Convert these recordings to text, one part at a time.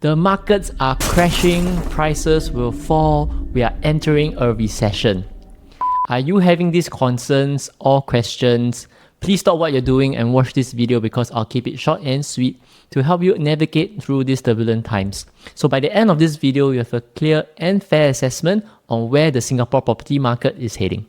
The markets are crashing, prices will fall, we are entering a recession. Are you having these concerns or questions? Please stop what you're doing and watch this video because I'll keep it short and sweet to help you navigate through these turbulent times. So by the end of this video, you have a clear and fair assessment on where the Singapore property market is heading.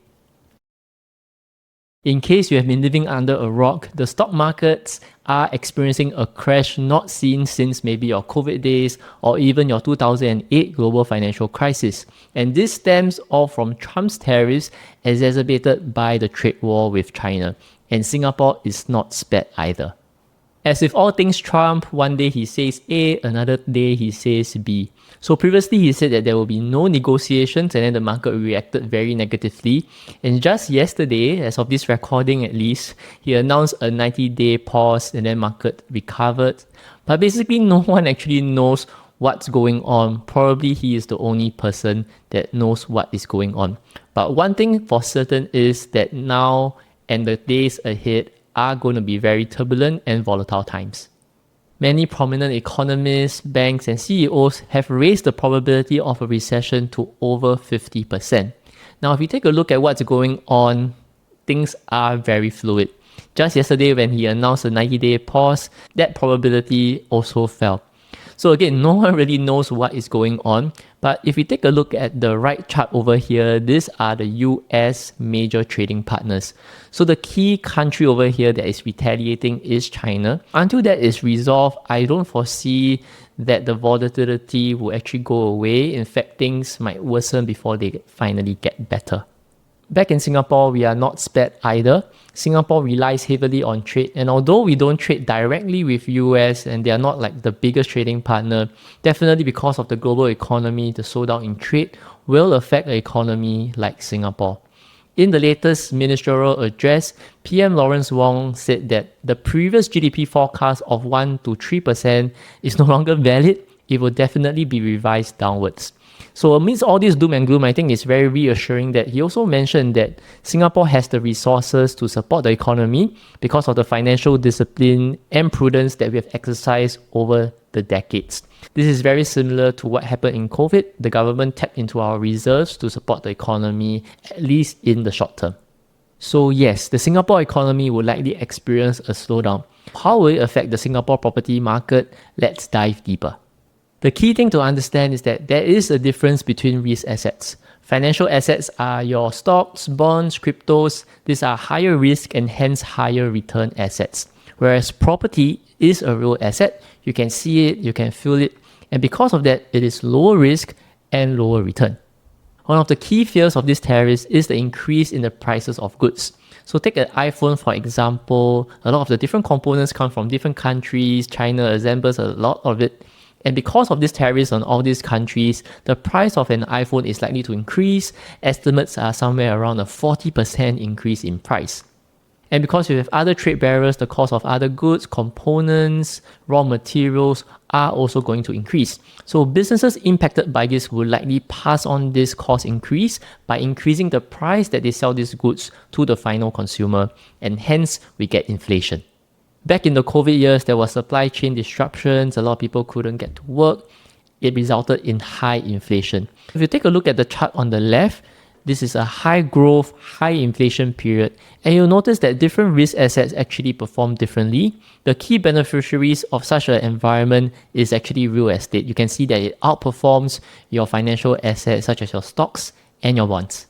In case you have been living under a rock, the stock markets are experiencing a crash not seen since maybe your COVID days or even your 2008 global financial crisis. And this stems all from Trump's tariffs exacerbated by the trade war with China. And Singapore is not spared either. As with all things Trump, one day he says A, another day he says B. So previously he said that there will be no negotiations and then the market reacted very negatively. And just yesterday, as of this recording at least, he announced a 90-day pause and then market recovered. But basically no one actually knows what's going on. Probably he is the only person that knows what is going on. But one thing for certain is that now and the days ahead are going to be very turbulent and volatile times. Many prominent economists, banks, and CEOs have raised the probability of a recession to over 50%. Now, if you take a look at what's going on, things are very fluid. Just yesterday, when he announced a 90-day pause, that probability also fell. So again, no one really knows what is going on. But if we take a look at the right chart over here, these are the US major trading partners. So the key country over here that is retaliating is China. Until that is resolved, I don't foresee that the volatility will actually go away. In fact, things might worsen before they finally get better. Back in Singapore, we are not spared either. Singapore relies heavily on trade, and although we don't trade directly with US and they are not like the biggest trading partner, definitely because of the global economy, the slowdown in trade will affect an economy like Singapore. In the latest ministerial address, PM Lawrence Wong said that the previous GDP forecast of 1 to 3% is no longer valid. It will definitely be revised downwards. So amidst all this doom and gloom, I think it's very reassuring that he also mentioned that Singapore has the resources to support the economy because of the financial discipline and prudence that we have exercised over the decades. This is very similar to what happened in COVID. The government tapped into our reserves to support the economy, at least in the short term. So yes, the Singapore economy will likely experience a slowdown. How will it affect the Singapore property market? Let's dive deeper. The key thing to understand is that there is a difference between risk assets. Financial assets are your stocks, bonds, cryptos. These are higher risk and hence higher return assets. Whereas property is a real asset. You can see it, you can feel it. And because of that, it is lower risk and lower return. One of the key fears of these tariffs is the increase in the prices of goods. So take an iPhone for example. A lot of the different components come from different countries. China assembles a lot of it. And because of these tariffs on all these countries, the price of an iPhone is likely to increase. Estimates are somewhere around a 40% increase in price. And because you have other trade barriers, the cost of other goods, components, raw materials are also going to increase. So businesses impacted by this will likely pass on this cost increase by increasing the price that they sell these goods to the final consumer. And hence, we get inflation. Back in the COVID years, there was supply chain disruptions. A lot of people couldn't get to work. It resulted in high inflation. If you take a look at the chart on the left, this is a high growth, high inflation period. And you'll notice that different risk assets actually perform differently. The key beneficiaries of such an environment is actually real estate. You can see that it outperforms your financial assets such as your stocks and your bonds.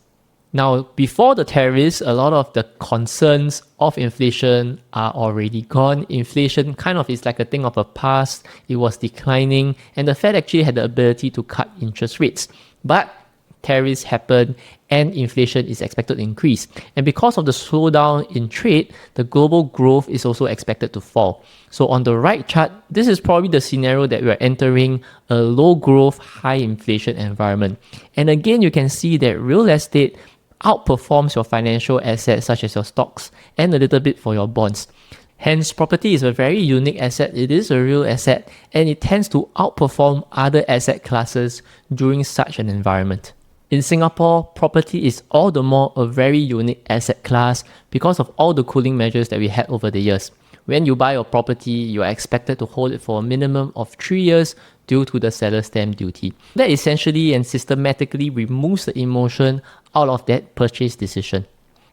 Now, before the tariffs, a lot of the concerns of inflation are already gone. Inflation kind of is like a thing of the past. It was declining, and the Fed actually had the ability to cut interest rates. But tariffs happened, and inflation is expected to increase. And because of the slowdown in trade, the global growth is also expected to fall. So on the right chart, this is probably the scenario that we're entering, a low growth, high inflation environment. And again, you can see that real estate outperforms your financial assets such as your stocks and a little bit for your bonds. Hence, property is a very unique asset. It is a real asset and it tends to outperform other asset classes during such an environment. In Singapore, property is all the more a very unique asset class because of all the cooling measures that we had over the years. When you buy a property, you are expected to hold it for a minimum of 3 years due to the seller stamp duty. That essentially and systematically removes the emotion out of that purchase decision.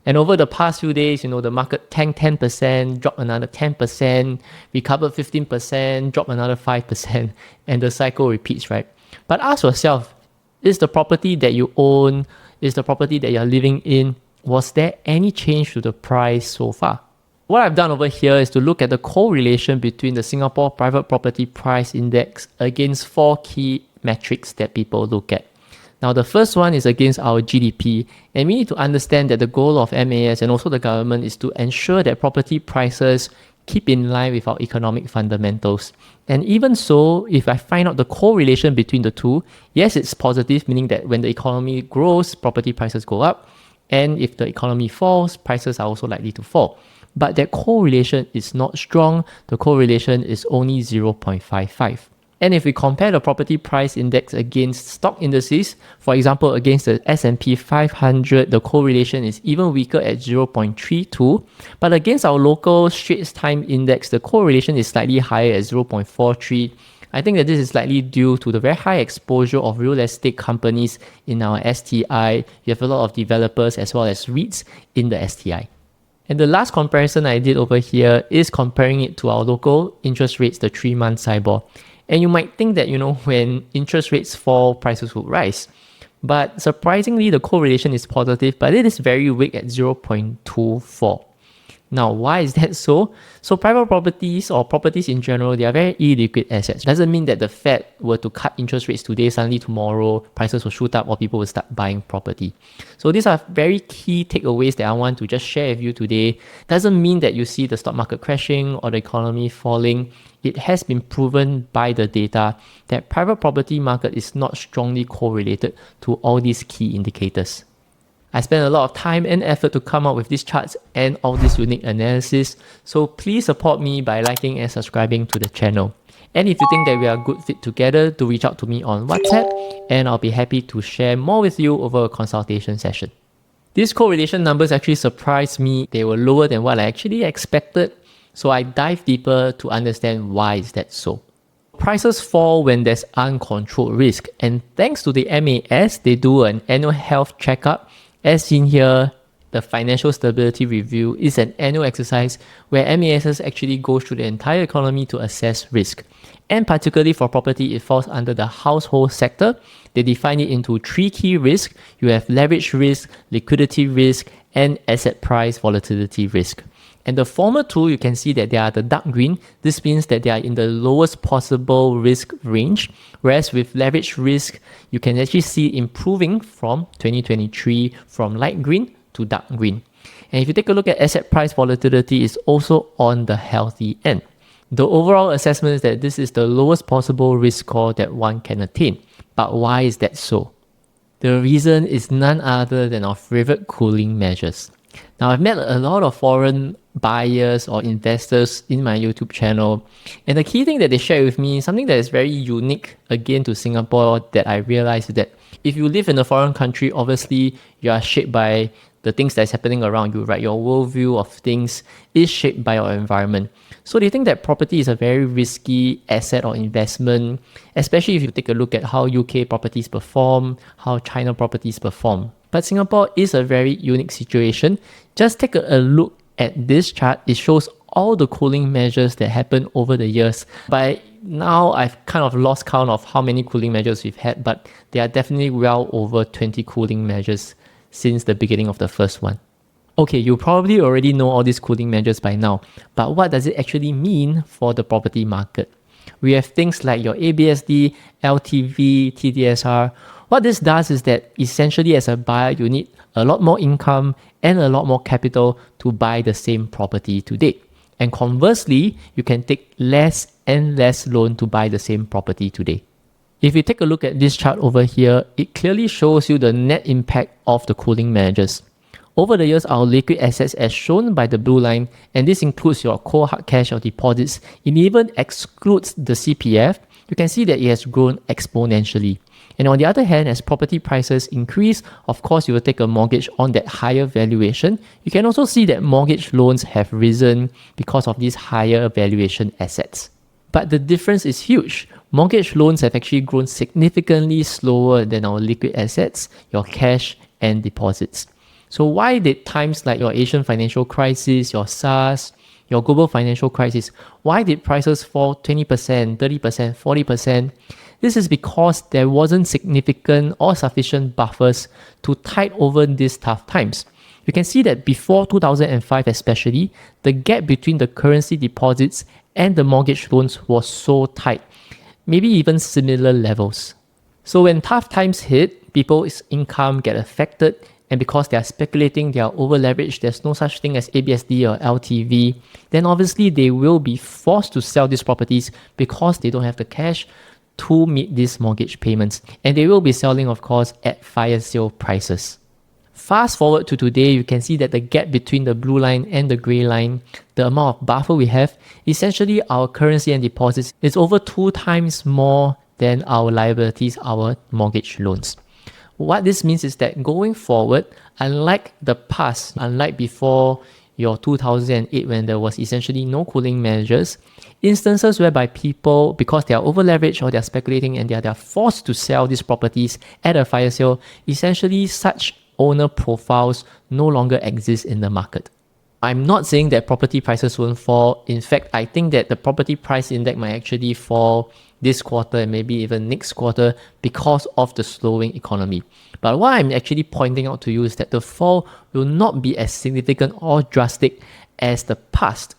And over the past few days, the market tanked 10%, dropped another 10%, recovered 15%, dropped another 5%, and the cycle repeats, right? But ask yourself, is the property that you own, is the property that you're living in, was there any change to the price so far? What I've done over here is to look at the correlation between the Singapore Private Property Price Index against 4 key metrics that people look at. Now, the first one is against our GDP, and we need to understand that the goal of MAS and also the government is to ensure that property prices keep in line with our economic fundamentals. And even so, if I find out the correlation between the two, yes, it's positive, meaning that when the economy grows, property prices go up, and if the economy falls, prices are also likely to fall. But that correlation is not strong. The correlation is only 0.55. And if we compare the property price index against stock indices, for example, against the S&P 500, the correlation is even weaker at 0.32. But against our local Straits Times index, the correlation is slightly higher at 0.43. I think that this is likely due to the very high exposure of real estate companies in our STI. You have a lot of developers as well as REITs in the STI. And the last comparison I did over here is comparing it to our local interest rates, the 3-month SIBOR. And you might think that, when interest rates fall, prices will rise. But surprisingly, the correlation is positive, but it is very weak at 0.24. Now, why is that so? So private properties or properties in general, they are very illiquid assets. Doesn't mean that the Fed were to cut interest rates today, suddenly tomorrow prices will shoot up or people will start buying property. So these are very key takeaways that I want to just share with you today. Doesn't mean that you see the stock market crashing or the economy falling. It has been proven by the data that private property market is not strongly correlated to all these key indicators. I spent a lot of time and effort to come up with these charts and all this unique analysis, so please support me by liking and subscribing to the channel. And if you think that we are a good fit together, do reach out to me on WhatsApp and I'll be happy to share more with you over a consultation session. These correlation numbers actually surprised me. They were lower than what I actually expected, so I dive deeper to understand why is that so. Prices fall when there's uncontrolled risk, and thanks to the MAS, they do an annual health checkup. As seen here, the Financial Stability Review is an annual exercise where MAS actually goes through the entire economy to assess risk. And particularly for property, it falls under the household sector. They define it into 3 key risks. You have leverage risk, liquidity risk, and asset price volatility risk. And the former two, you can see that they are the dark green. This means that they are in the lowest possible risk range. Whereas with leverage risk, you can actually see improving from 2023 from light green to dark green. And if you take a look at asset price volatility, it's also on the healthy end. The overall assessment is that this is the lowest possible risk score that one can attain. But why is that so? The reason is none other than our favorite cooling measures. Now, I've met a lot of foreign buyers or investors in my YouTube channel, and the key thing that they share with me, something that is very unique again to Singapore that I realized is that if you live in a foreign country, obviously you are shaped by the things that's happening around you, right? Your worldview of things is shaped by your environment. So they think that property is a very risky asset or investment, especially if you take a look at how UK properties perform, how China properties perform. But Singapore is a very unique situation. Just take a look at this chart. It shows all the cooling measures that happened over the years. By now, I've kind of lost count of how many cooling measures we've had, but there are definitely well over 20 cooling measures since the beginning of the first one. Okay, you probably already know all these cooling measures by now, but what does it actually mean for the property market? We have things like your ABSD, LTV, TDSR. What this does is that essentially as a buyer, you need a lot more income and a lot more capital to buy the same property today. And conversely, you can take less and less loan to buy the same property today. If you take a look at this chart over here, it clearly shows you the net impact of the cooling measures. Over the years, our liquid assets as shown by the blue line, and this includes your core hard cash or deposits, it even excludes the CPF, you can see that it has grown exponentially. And on the other hand, as property prices increase, of course, you will take a mortgage on that higher valuation. You can also see that mortgage loans have risen because of these higher valuation assets. But the difference is huge. Mortgage loans have actually grown significantly slower than our liquid assets, your cash and deposits. So why did times like your Asian financial crisis, your SARS, your global financial crisis, why did prices fall 20%, 30%, 40%? This is because there wasn't significant or sufficient buffers to tide over these tough times. You can see that before 2005 especially, the gap between the currency deposits and the mortgage loans was so tight, maybe even similar levels. So when tough times hit, people's income get affected, and because they are speculating, they are over leveraged, there's no such thing as ABSD or LTV, then obviously they will be forced to sell these properties because they don't have the cash to meet these mortgage payments. And they will be selling, of course, at fire sale prices. Fast forward to today, you can see that the gap between the blue line and the grey line, the amount of buffer we have, essentially our currency and deposits is over 2 times more than our liabilities, our mortgage loans. What this means is that going forward, unlike the past, unlike before your 2008 when there was essentially no cooling measures, instances whereby people, because they are over leveraged or they are speculating and they are forced to sell these properties at a fire sale, essentially such owner profiles no longer exist in the market. I'm not saying that property prices won't fall. In fact, I think that the property price index might actually fall this quarter and maybe even next quarter because of the slowing economy. But what I'm actually pointing out to you is that the fall will not be as significant or drastic as the past.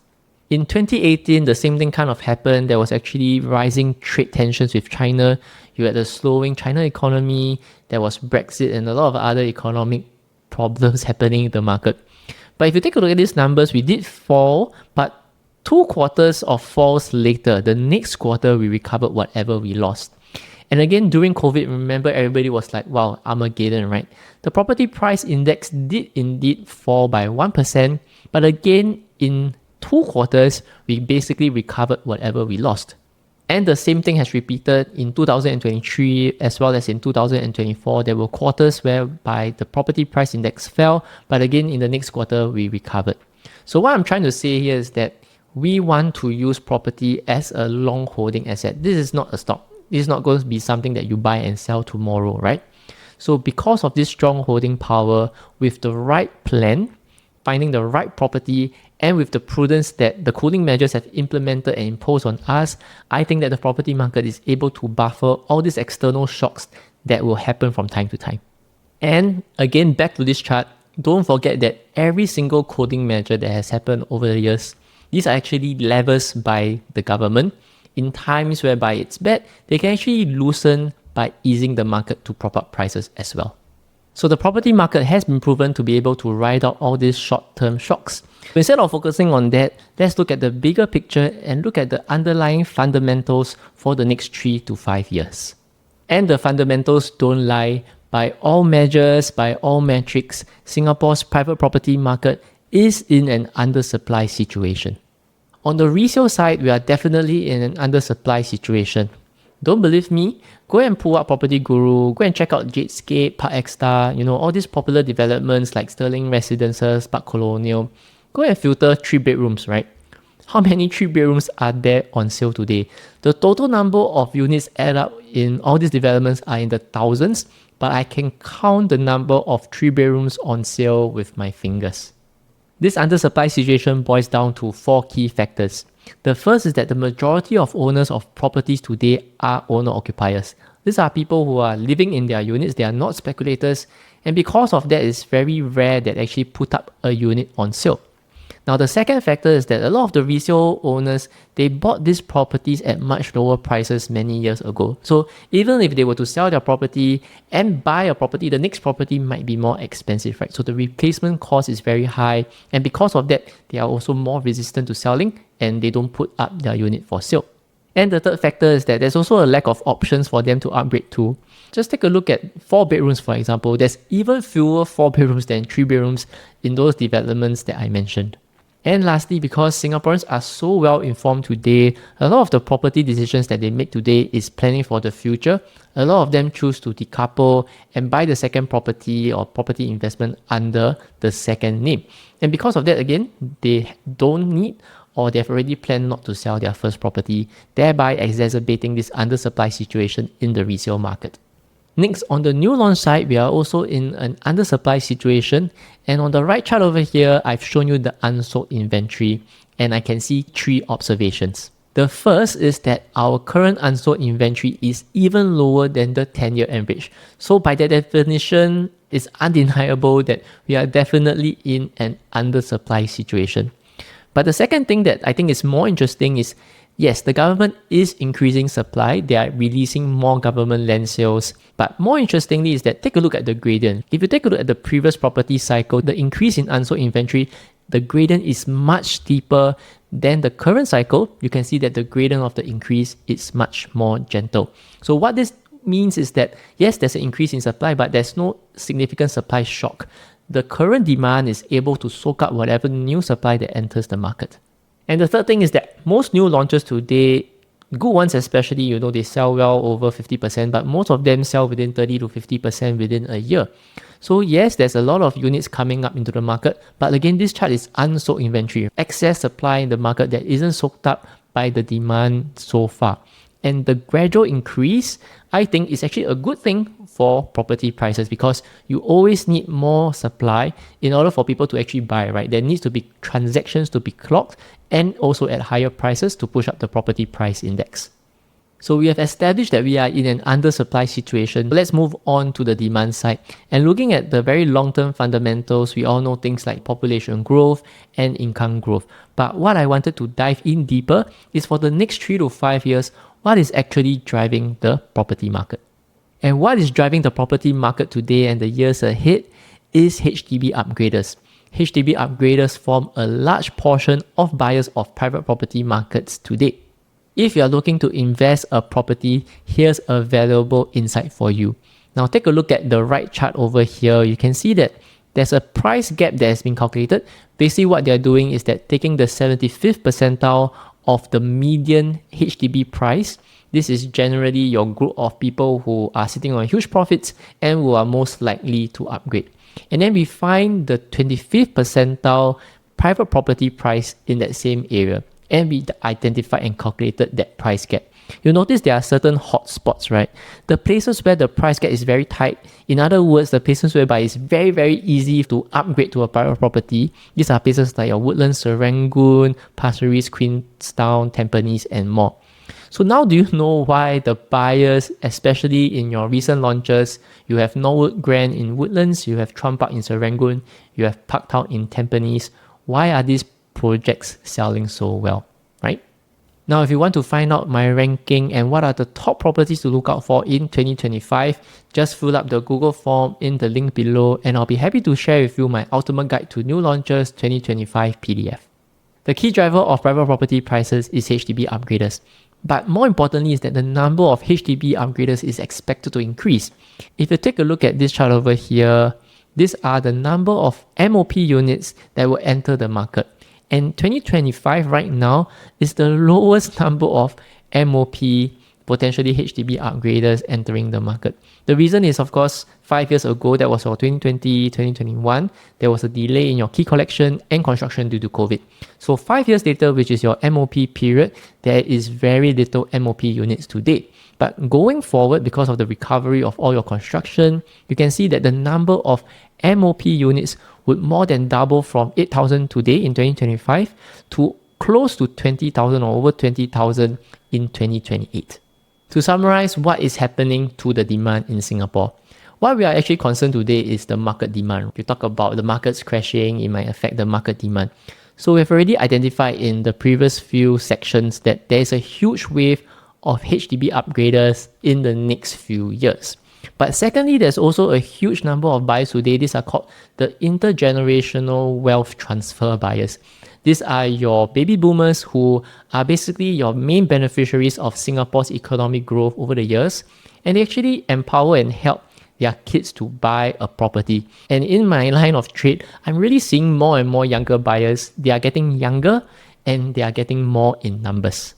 In 2018, the same thing kind of happened. There was actually rising trade tensions with China. You had the slowing China economy. There was Brexit and a lot of other economic problems happening in the market. But if you take a look at these numbers, we did fall, but 2 quarters of falls later, the next quarter, we recovered whatever we lost. And again, during COVID, remember everybody was like, wow, Armageddon, right? The property price index did indeed fall by 1%, but again, in 2 quarters, we basically recovered whatever we lost. And the same thing has repeated in 2023 as well as in 2024. There were quarters whereby the property price index fell, but again, in the next quarter, we recovered. So what I'm trying to say here is that we want to use property as a long holding asset. This is not a stock. This is not going to be something that you buy and sell tomorrow, right? So because of this strong holding power, with the right plan, finding the right property, and with the prudence that the cooling measures have implemented and imposed on us, I think that the property market is able to buffer all these external shocks that will happen from time to time. And again, back to this chart, don't forget that every single cooling measure that has happened over the years, these are actually levers by the government. In times whereby it's bad, they can actually loosen by easing the market to prop up prices as well. So the property market has been proven to be able to ride out all these short-term shocks. But instead of focusing on that, let's look at the bigger picture and look at the underlying fundamentals for the next 3 to 5 years. And the fundamentals don't lie. By all measures, by all metrics, Singapore's private property market is in an undersupply situation. On the resale side, we are definitely in an undersupply situation. Don't believe me? Go and pull up Property Guru, go and check out Jadescape, Park Extra, all these popular developments like Sterling Residences, Park Colonial. Go and filter 3 bedrooms, right? How many 3 bedrooms are there on sale today? The total number of units add up in all these developments are in the thousands, but I can count the number of 3 bedrooms on sale with my fingers. This undersupply situation boils down to 4 key factors. The first is that the majority of owners of properties today are owner-occupiers. These are people who are living in their units, they are not speculators, and because of that, it's very rare that actually put up a unit on sale. Now, the second factor is that a lot of the resale owners, they bought these properties at much lower prices many years ago. So even if they were to sell their property and buy a property, the next property might be more expensive, right? So the replacement cost is very high. And because of that, they are also more resistant to selling and they don't put up their unit for sale. And the third factor is that there's also a lack of options for them to upgrade to. Just take a look at 4 bedrooms, for example. There's even fewer 4 bedrooms than 3 bedrooms in those developments that I mentioned. And lastly, because Singaporeans are so well informed today, a lot of the property decisions that they make today is planning for the future. A lot of them choose to decouple and buy the second property or property investment under the second name. And because of that, again, they don't need or they've already planned not to sell their first property, thereby exacerbating this undersupply situation in the resale market. Next, on the new launch side, we are also in an undersupply situation, and on the right chart over here, I've shown you the unsold inventory, and I can see 3 observations. The first is that our current unsold inventory is even lower than the 10-year average. So by that definition, it's undeniable that we are definitely in an undersupply situation. But the second thing that I think is more interesting is, yes, the government is increasing supply. They are releasing more government land sales. But more interestingly is that take a look at the gradient. If you take a look at the previous property cycle, the increase in unsold inventory, the gradient is much steeper than the current cycle. You can see that the gradient of the increase is much more gentle. So what this means is that, yes, there's an increase in supply, but there's no significant supply shock. The current demand is able to soak up whatever new supply that enters the market. And the third thing is that most new launches today, good ones especially, they sell well over 50%, but most of them sell within 30 to 50% within a year. So yes, there's a lot of units coming up into the market, but again, this chart is unsold inventory, excess supply in the market that isn't soaked up by the demand so far. And the gradual increase, I think, is actually a good thing for property prices because you always need more supply in order for people to actually buy, right? There needs to be transactions to be clocked and also at higher prices to push up the property price index. So we have established that we are in an undersupply situation. Let's move on to the demand side. And looking at the very long-term fundamentals, we all know things like population growth and income growth. But what I wanted to dive in deeper is for the next 3 to 5 years, what is actually driving the property market? And what is driving the property market today and the years ahead is HDB Upgraders. HDB Upgraders form a large portion of buyers of private property markets today. If you are looking to invest a property, here's a valuable insight for you. Now take a look at the right chart over here. You can see that there's a price gap that has been calculated. Basically what they're doing is that taking the 75th percentile of the median HDB price. This is generally your group of people who are sitting on huge profits and who are most likely to upgrade. And then we find the 25th percentile private property price in that same area. And we identified and calculated that price gap. You'll notice there are certain hotspots, right? The places where the price gap is very tight. In other words, the places whereby it's very, very easy to upgrade to a private property. These are places like your Woodlands, Serangoon, Pasir Ris, Queenstown, Tampines, and more. So now do you know why the buyers, especially in your recent launches, you have Norwood Grand in Woodlands, you have Trump Park in Serangoon, you have Parktown in Tampines. Why are these projects selling so well, right? Now, if you want to find out my ranking and what are the top properties to look out for in 2025, just fill up the Google form in the link below and I'll be happy to share with you my ultimate guide to new launches 2025 PDF. The key driver of private property prices is HDB Upgraders. But more importantly is that the number of HDB Upgraders is expected to increase. If you take a look at this chart over here, these are the number of MOP units that will enter the market. And 2025 right now is the lowest number of MOP, potentially HDB Upgraders entering the market. The reason is, of course, 5 years ago, that was for 2020, 2021, there was a delay in your key collection and construction due to COVID. So 5 years later, which is your MOP period, there is very little MOP units today. But going forward, because of the recovery of all your construction, you can see that the number of MOP units would more than double from 8,000 today in 2025 to close to 20,000 or over 20,000 in 2028. To summarize what is happening to the demand in Singapore, what we are actually concerned today is the market demand. You talk about the markets crashing, it might affect the market demand. So we've already identified in the previous few sections that there is a huge wave of HDB upgraders in the next few years. But secondly, there's also a huge number of buyers today. These are called the intergenerational wealth transfer buyers. These are your baby boomers who are basically your main beneficiaries of Singapore's economic growth over the years. And they actually empower and help their kids to buy a property. And in my line of trade, I'm really seeing more and more younger buyers. They are getting younger and they are getting more in numbers.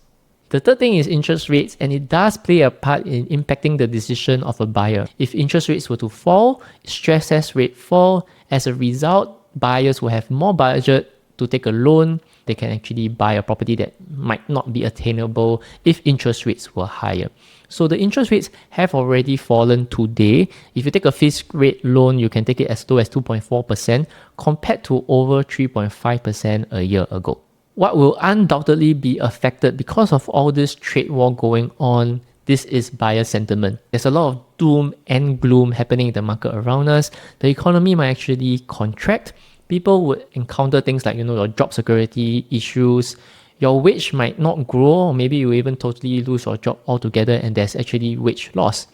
The third thing is interest rates, and it does play a part in impacting the decision of a buyer. If interest rates were to fall, stress test rate fall. As a result, buyers will have more budget to take a loan, they can actually buy a property that might not be attainable if interest rates were higher. So the interest rates have already fallen today. If you take a fixed rate loan, you can take it as low as 2.4% compared to over 3.5% a year ago. What will undoubtedly be affected because of all this trade war going on, this is buyer sentiment. There's a lot of doom and gloom happening in the market around us. The economy might actually contract. People would encounter things like, your job security issues. Your wage might not grow, or maybe you even totally lose your job altogether and there's actually wage loss.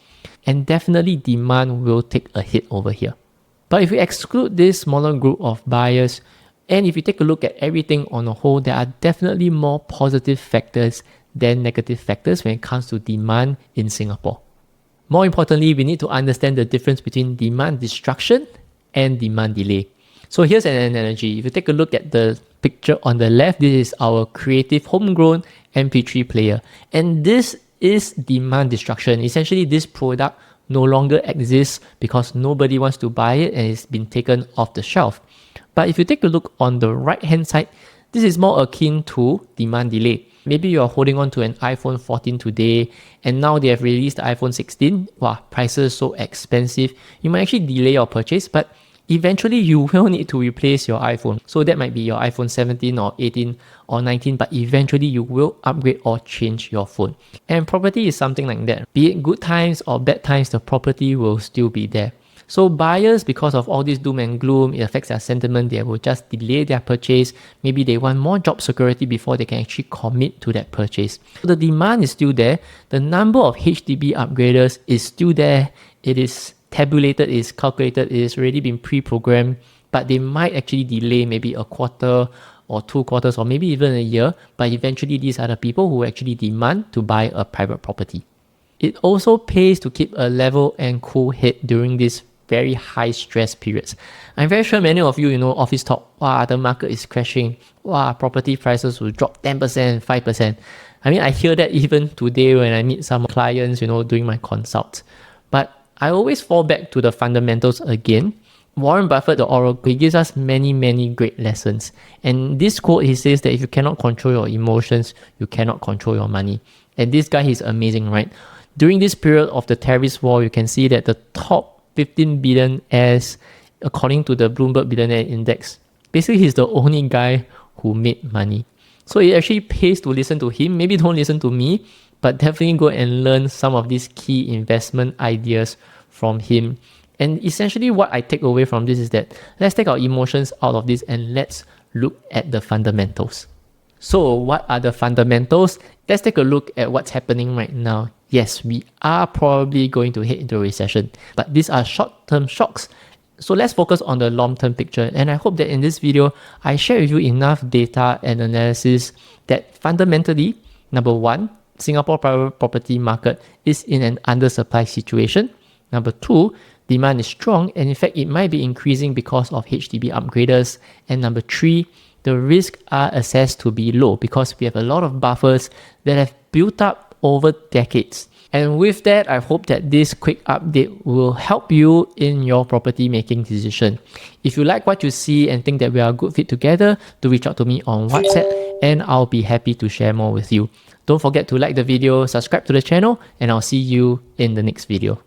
And definitely demand will take a hit over here. But if we exclude this smaller group of buyers, and if you take a look at everything on a whole, there are definitely more positive factors than negative factors when it comes to demand in Singapore. More importantly, we need to understand the difference between demand destruction and demand delay. So here's an analogy. If you take a look at the picture on the left, this is our creative homegrown MP3 player. And this is demand destruction. Essentially, this product no longer exists because nobody wants to buy it and it's been taken off the shelf. But if you take a look on the right hand side, this is more akin to demand delay. Maybe you're holding on to an iPhone 14 today and now they have released the iPhone 16. Wow, prices so expensive. You might actually delay your purchase, but eventually you will need to replace your iPhone. So that might be your iPhone 17 or 18 or 19, but eventually you will upgrade or change your phone. And property is something like that. Be it good times or bad times, the property will still be there. So buyers, because of all this doom and gloom, it affects their sentiment. They will just delay their purchase. Maybe they want more job security before they can actually commit to that purchase. So the demand is still there. The number of HDB upgraders is still there. It is tabulated, it is calculated, it has already been pre-programmed, but they might actually delay maybe a quarter or 2 quarters or maybe even a year. But eventually these are the people who actually demand to buy a private property. It also pays to keep a level and cool head during this very high stress periods. I'm very sure many of you, office talk, the market is crashing, property prices will drop 10%, 5%. I mean, I hear that even today when I meet some clients, doing my consults. But I always fall back to the fundamentals again. Warren Buffett, the Oracle, he gives us many, many great lessons. And this quote, he says that if you cannot control your emotions, you cannot control your money. And this guy, he's amazing, right? During this period of the tariffs war, you can see that the top 15 billionaires, according to the Bloomberg Billionaire Index, basically he's the only guy who made money. So it actually pays to listen to him. Maybe don't listen to me, but definitely go and learn some of these key investment ideas from him. And essentially what I take away from this is that let's take our emotions out of this and let's look at the fundamentals. So what are the fundamentals? Let's take a look at what's happening right now. Yes, we are probably going to head into a recession, but these are short-term shocks. So let's focus on the long-term picture. And I hope that in this video, I share with you enough data and analysis that fundamentally, number one, Singapore private property market is in an undersupply situation. Number two, demand is strong and in fact it might be increasing because of HDB upgraders. And number three, the risks are assessed to be low because we have a lot of buffers that have built up over decades. And with that, I hope that this quick update will help you in your property making decision. If you like what you see and think that we are a good fit together, do reach out to me on WhatsApp and I'll be happy to share more with you. Don't forget to like the video, subscribe to the channel, and I'll see you in the next video.